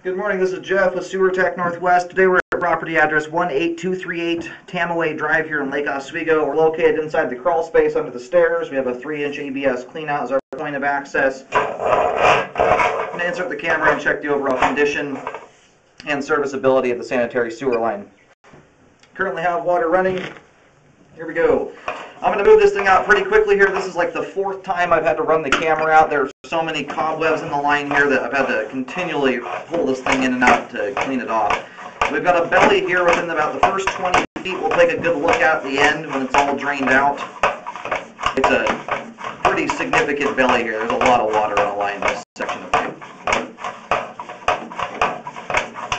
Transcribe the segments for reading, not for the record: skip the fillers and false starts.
Good morning, this is Jeff with Sewer Tech Northwest. Today we're at property address 18238 Tamaway Drive here in Lake Oswego. We're located inside the crawl space under the stairs. We have a 3-inch ABS cleanout as our point of access. I'm going to insert the camera and check the overall condition and serviceability of the sanitary sewer line. Currently have water running. Here we go. I'm going to move this thing out pretty quickly here. This is like the 4th time I've had to run the camera out. There's so many cobwebs in the line here that I've had to continually pull this thing in and out to clean it off. We've got a belly here within about the first 20 feet. We'll take a good look at the end when it's all drained out. It's a pretty significant belly here. There's a lot of water on the line in this section of pipe.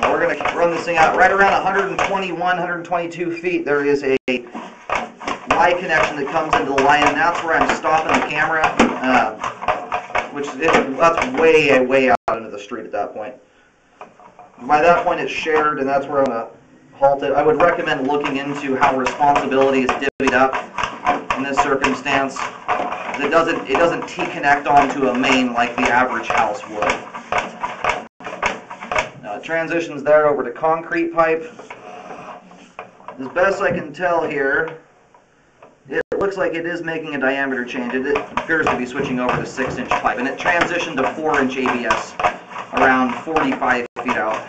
Well, we're going to run this thing out right around 121, 122 feet. There is a Y connection that comes into the line, and that's where I'm stopping the camera, that's way out into the street at that point. By that point it's shared, and that's where I'm going to halt it. I would recommend looking into how responsibility is divvied up in this circumstance. It doesn't T-connect onto a main like the average house would. Now it transitions there over to concrete pipe. As best I can tell here, it looks like it is making a diameter change. It appears to be switching over to 6-inch pipe, and it transitioned to 4-inch ABS around 45 feet out.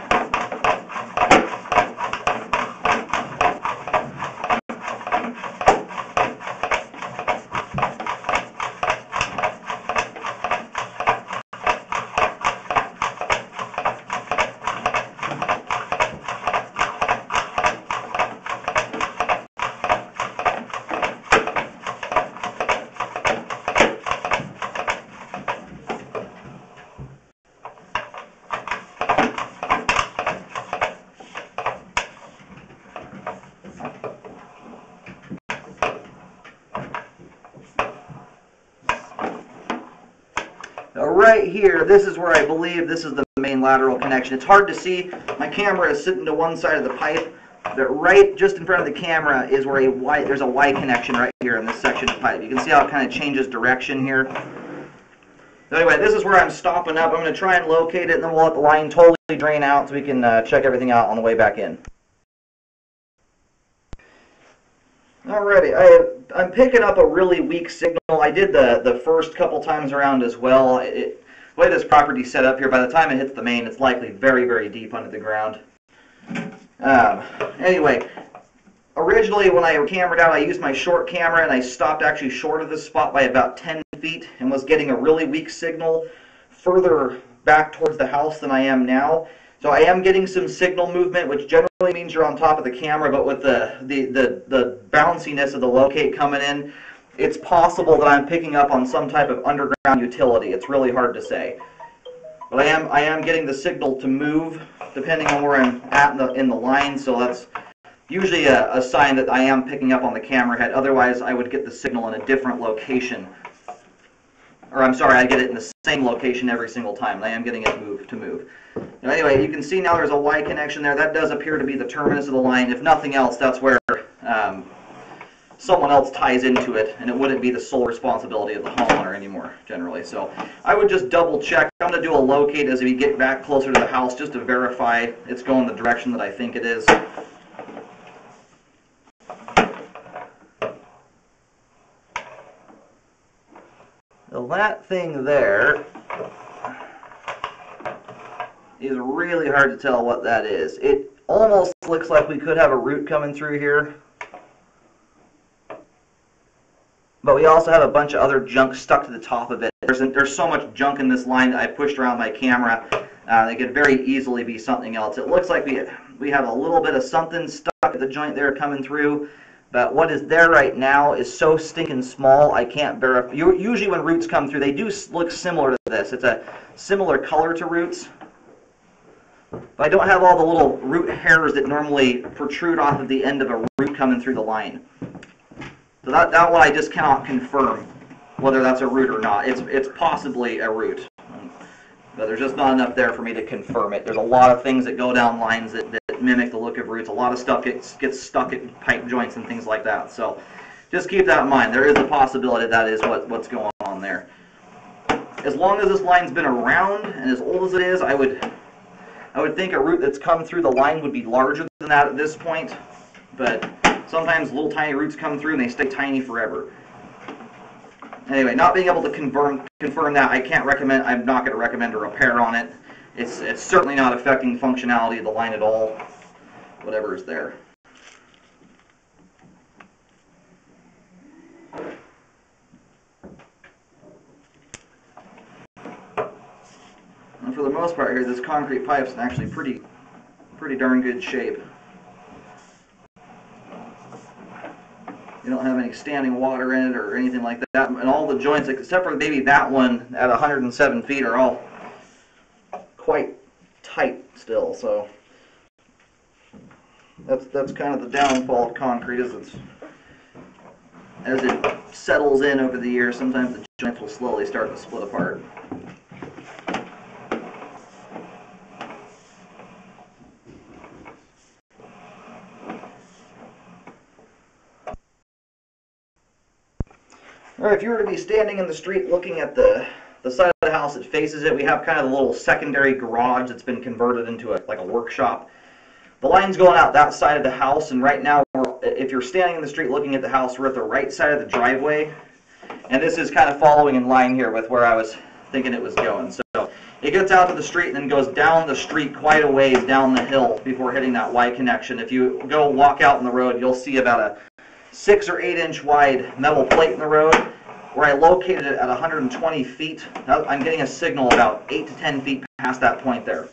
Now right here, this is where I believe this is the main lateral connection. It's hard to see. My camera is sitting to one side of the pipe, but right just in front of the camera is where there's a Y connection right here in this section of pipe. You can see how it kind of changes direction here. So anyway, this is where I'm stopping up. I'm going to try and locate it, and then we'll let the line totally drain out so we can check everything out on the way back in. Alrighty, I'm picking up a really weak signal. I did the first couple times around as well. The way this property's set up here, by the time it hits the main, it's likely very deep under the ground. Anyway, originally when I cameraed out, I used my short camera, and I stopped actually short of this spot by about 10 feet and was getting a really weak signal further back towards the house than I am now. So I am getting some signal movement, which generally means you're on top of the camera, but with the bounciness of the locate coming in, it's possible that I'm picking up on some type of underground utility. It's really hard to say. But I am getting the signal to move depending on where I'm at in the line, so that's usually a sign that I am picking up on the camera head. Otherwise, I would get the signal in a different location. Or I'm sorry, I get it in the same location every single time, and I am getting it to move. Now, anyway, you can see now there's a Y connection there. That does appear to be the terminus of the line. If nothing else, that's where someone else ties into it, and it wouldn't be the sole responsibility of the homeowner anymore, generally. So I would just double check. I'm going to do a locate as we get back closer to the house just to verify it's going the direction that I think it is. Well, that thing there is really hard to tell what that is. It almost looks like we could have a root coming through here. But we also have a bunch of other junk stuck to the top of it. There's so much junk in this line that I pushed around my camera. It could very easily be something else. It looks like we have a little bit of something stuck at the joint there coming through. But what is there right now is so stinking small, I can't verify. Usually when roots come through, they do look similar to this. It's a similar color to roots. But I don't have all the little root hairs that normally protrude off of the end of a root coming through the line. So that one I just cannot confirm whether that's a root or not. It's possibly a root. But there's just not enough there for me to confirm it. There's a lot of things that go down lines that mimic the look of roots. A lot of stuff gets stuck at pipe joints and things like that. So just keep that in mind. There is a possibility that is what's going on there. As long as this line's been around and as old as it is, I would I would think a root that's come through the line would be larger than that at this point, but sometimes little tiny roots come through and they stay tiny forever. Anyway, not being able to confirm that, I can't recommend. I'm not going to recommend a repair on it. It's certainly not affecting the functionality of the line at all. Whatever is there. And for the most part here, this concrete pipe's in actually pretty darn good shape. You don't have any standing water in it or anything like that. And all the joints, except for maybe that one at 107 feet, are all quite tight still. So that's kind of the downfall of concrete, is as it settles in over the years, sometimes the joints will slowly start to split apart. Alright, if you were to be standing in the street looking at the side of the house that faces it, we have kind of a little secondary garage that's been converted into like a workshop. The line's going out that side of the house, and right now, if you're standing in the street looking at the house, we're at the right side of the driveway. And this is kind of following in line here with where I was thinking it was going. So it gets out to the street and then goes down the street quite a ways down the hill before hitting that Y connection. If you go walk out in the road, you'll see about a 6 or 8 inch wide metal plate in the road. Where I located it at 120 feet, I'm getting a signal about 8 to 10 feet past that point there.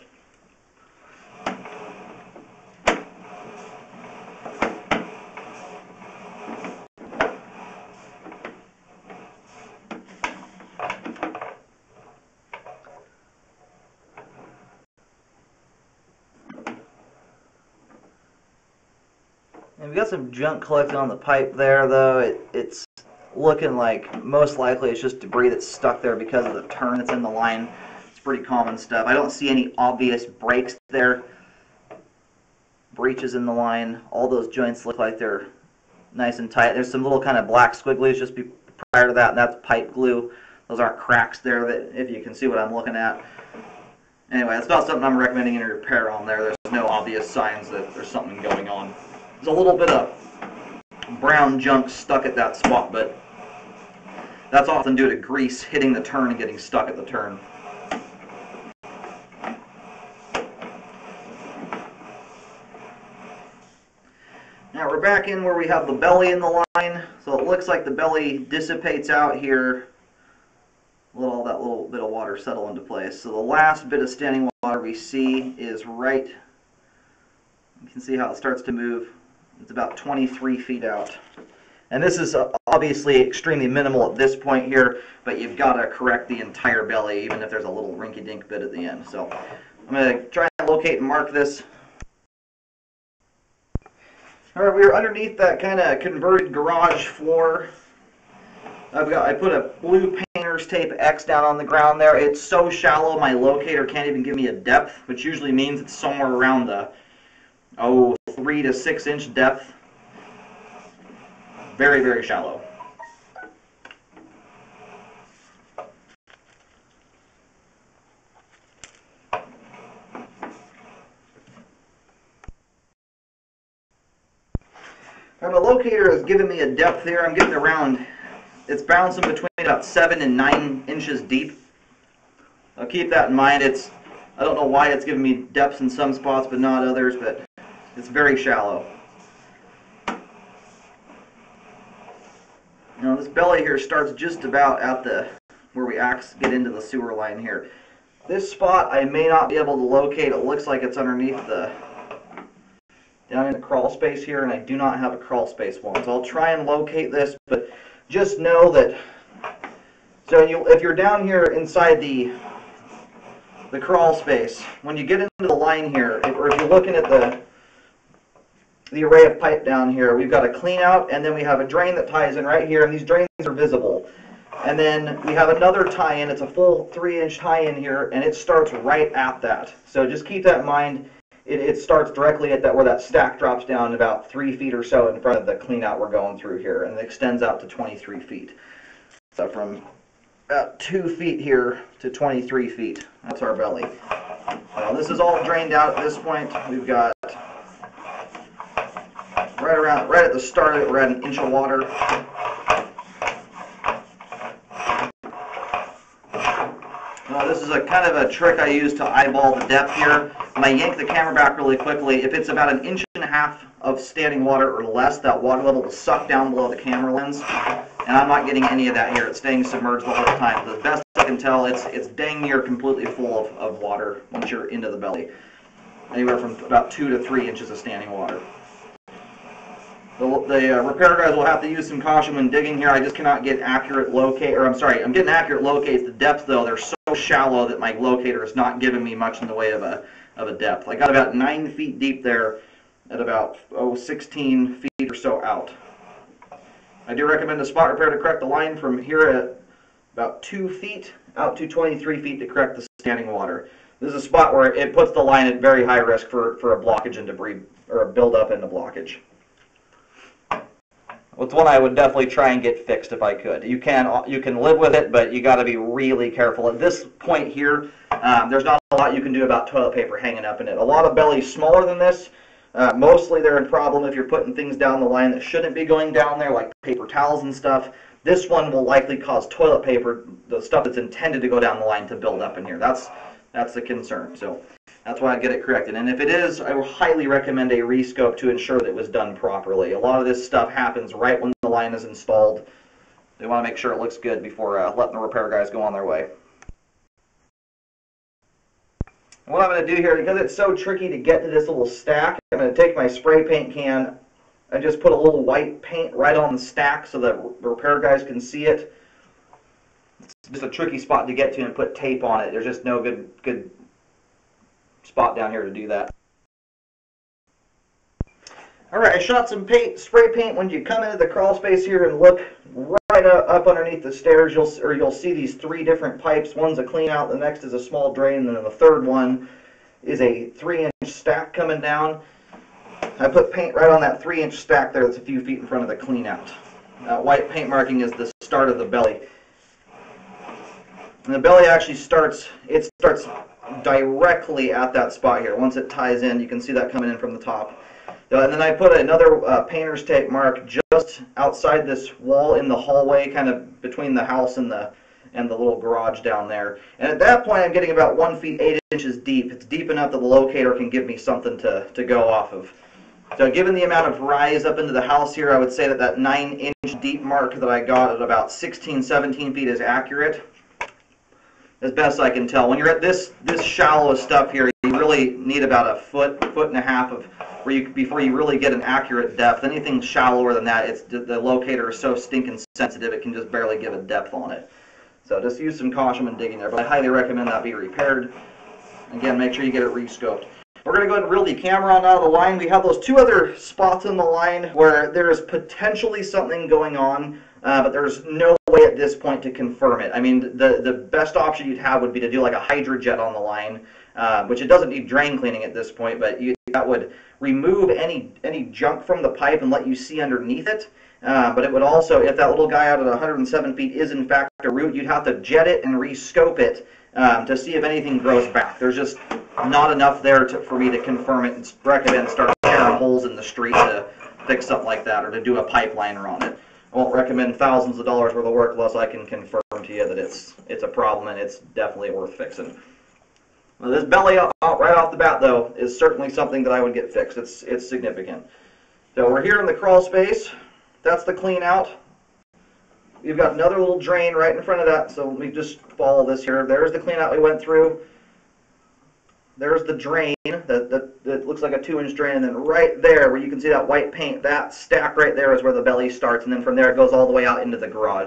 And we got some junk collected on the pipe there, though. It's looking like most likely it's just debris that's stuck there because of the turn that's in the line. It's pretty common stuff. I don't see any obvious breaks there. Breaches in the line. All those joints look like they're nice and tight. There's some little kind of black squigglies just prior to that, and that's pipe glue. Those aren't cracks there, that if you can see what I'm looking at. Anyway, it's not something I'm recommending any repair on there. There's no obvious signs that there's something going on. There's a little bit of brown junk stuck at that spot, but that's often due to grease hitting the turn and getting stuck at the turn. Now we're back in where we have the belly in the line, so it looks like the belly dissipates out here. Let all that little bit of water settle into place. So the last bit of standing water we see is right, you can see how it starts to move. It's about 23 feet out. And this is obviously extremely minimal at this point here, but you've got to correct the entire belly, even if there's a little rinky-dink bit at the end. So I'm going to try and locate and mark this. Alright, we are underneath that kind of converted garage floor. I put a blue painter's tape X down on the ground there. It's so shallow my locator can't even give me a depth, which usually means it's somewhere around the 3 to 6 inch depth. Very, very shallow. My locator has given me a depth here. I'm getting around, it's bouncing between about 7 and 9 inches deep. I'll keep that in mind. I don't know why it's giving me depths in some spots but not others, but it's very shallow. Now this belly here starts just about at where we get into the sewer line here. This spot I may not be able to locate. It looks like it's underneath down in the crawl space here, and I do not have a crawl space one. So I'll try and locate this, but just know that, so if you're down here inside the crawl space, when you get into the line here, or if you're looking at the array of pipe down here, we've got a clean out, and then we have a drain that ties in right here, and these drains are visible. And then we have another tie-in. It's a full 3-inch tie-in here, and it starts right at that. So just keep that in mind. It starts directly at where that stack drops down about 3 feet or so in front of the clean out we're going through here, and it extends out to 23 feet. So from about 2 feet here to 23 feet. That's our belly. Well, this is all drained out at this point. We've got right at the start of it, we're at an inch of water. This is a kind of a trick I use to eyeball the depth here. When I yank the camera back really quickly, if it's about 1.5 inches of standing water or less, that water level will suck down below the camera lens. And I'm not getting any of that here. It's staying submerged the whole time. The best I can tell, it's dang near completely full of water once you're into the belly. Anywhere from about 2 to 3 inches of standing water. The repair guys will have to use some caution when digging here. I just cannot get accurate locate, or I'm sorry, I'm getting accurate locates. The depth though, they're so shallow that my locator is not giving me much in the way of a depth. I got about 9 feet deep there at about 16 feet or so out. I do recommend a spot repair to correct the line from here at about 2 feet out to 23 feet to correct the standing water. This is a spot where it puts the line at very high risk for a blockage and debris, or a buildup in the blockage. It's one I would definitely try and get fixed if I could. You can live with it, but you got to be really careful. At this point here, there's not a lot you can do about toilet paper hanging up in it. A lot of bellies smaller than this, mostly they're a problem if you're putting things down the line that shouldn't be going down there, like paper towels and stuff. This one will likely cause toilet paper, the stuff that's intended to go down the line, to build up in here. That's the concern. So that's why I get it corrected. And if it is, I will highly recommend a rescope to ensure that it was done properly. A lot of this stuff happens right when the line is installed. They want to make sure it looks good before letting the repair guys go on their way. And what I'm going to do here, because it's so tricky to get to this little stack, I'm going to take my spray paint can and just put a little white paint right on the stack so that the repair guys can see it. It's just a tricky spot to get to and put tape on it. There's just no good spot down here to do that. Alright, I shot some spray paint. When you come into the crawl space here and look right up underneath the stairs, you'll see these 3 different pipes. One's a clean out, the next is a small drain, and then the third one is a 3-inch stack coming down. I put paint right on that 3-inch stack there that's a few feet in front of the clean out. White paint marking is the start of the belly. And the belly actually starts directly at that spot here. Once it ties in, you can see that coming in from the top. And then I put another painter's tape mark just outside this wall in the hallway, kind of between the house and the little garage down there. And at that point, I'm getting about 1 feet 8 inches deep. It's deep enough that the locator can give me something to go off of. So given the amount of rise up into the house here, I would say that 9-inch deep mark that I got at about 16, 17 feet is accurate, as best I can tell. When you're at this shallow of stuff here, you really need about a foot and a half of before you really get an accurate depth. Anything shallower than that, the locator is so stinking sensitive it can just barely give a depth on it. So just use some caution when digging there, but I highly recommend that be repaired. Again, make sure you get it rescoped. We're going to go ahead and reel the camera on out of the line. We have those 2 other spots in the line where there is potentially something going on, but there's no way at this point to confirm it. I mean, the best option you'd have would be to do like a hydrojet on the line, which it doesn't need drain cleaning at this point, but that would remove any junk from the pipe and let you see underneath it. But it would also, if that little guy out at 107 feet is in fact a root, you'd have to jet it and rescope it to see if anything grows back. There's just not enough there for me to confirm it and recommend start tearing holes in the street to fix something like that, or to do a pipeliner on it. I won't recommend thousands of dollars worth of work unless I can confirm to you that it's a problem and it's definitely worth fixing. Well, this belly right off the bat, though, is certainly something that I would get fixed. It's significant. So we're here in the crawl space. That's the clean out. We've got another little drain right in front of that, so let me just follow this here. There's the clean out we went through. There's the drain that looks like a 2-inch drain, and then right there where you can see that white paint, that stack right there is where the belly starts, and then from there it goes all the way out into the garage.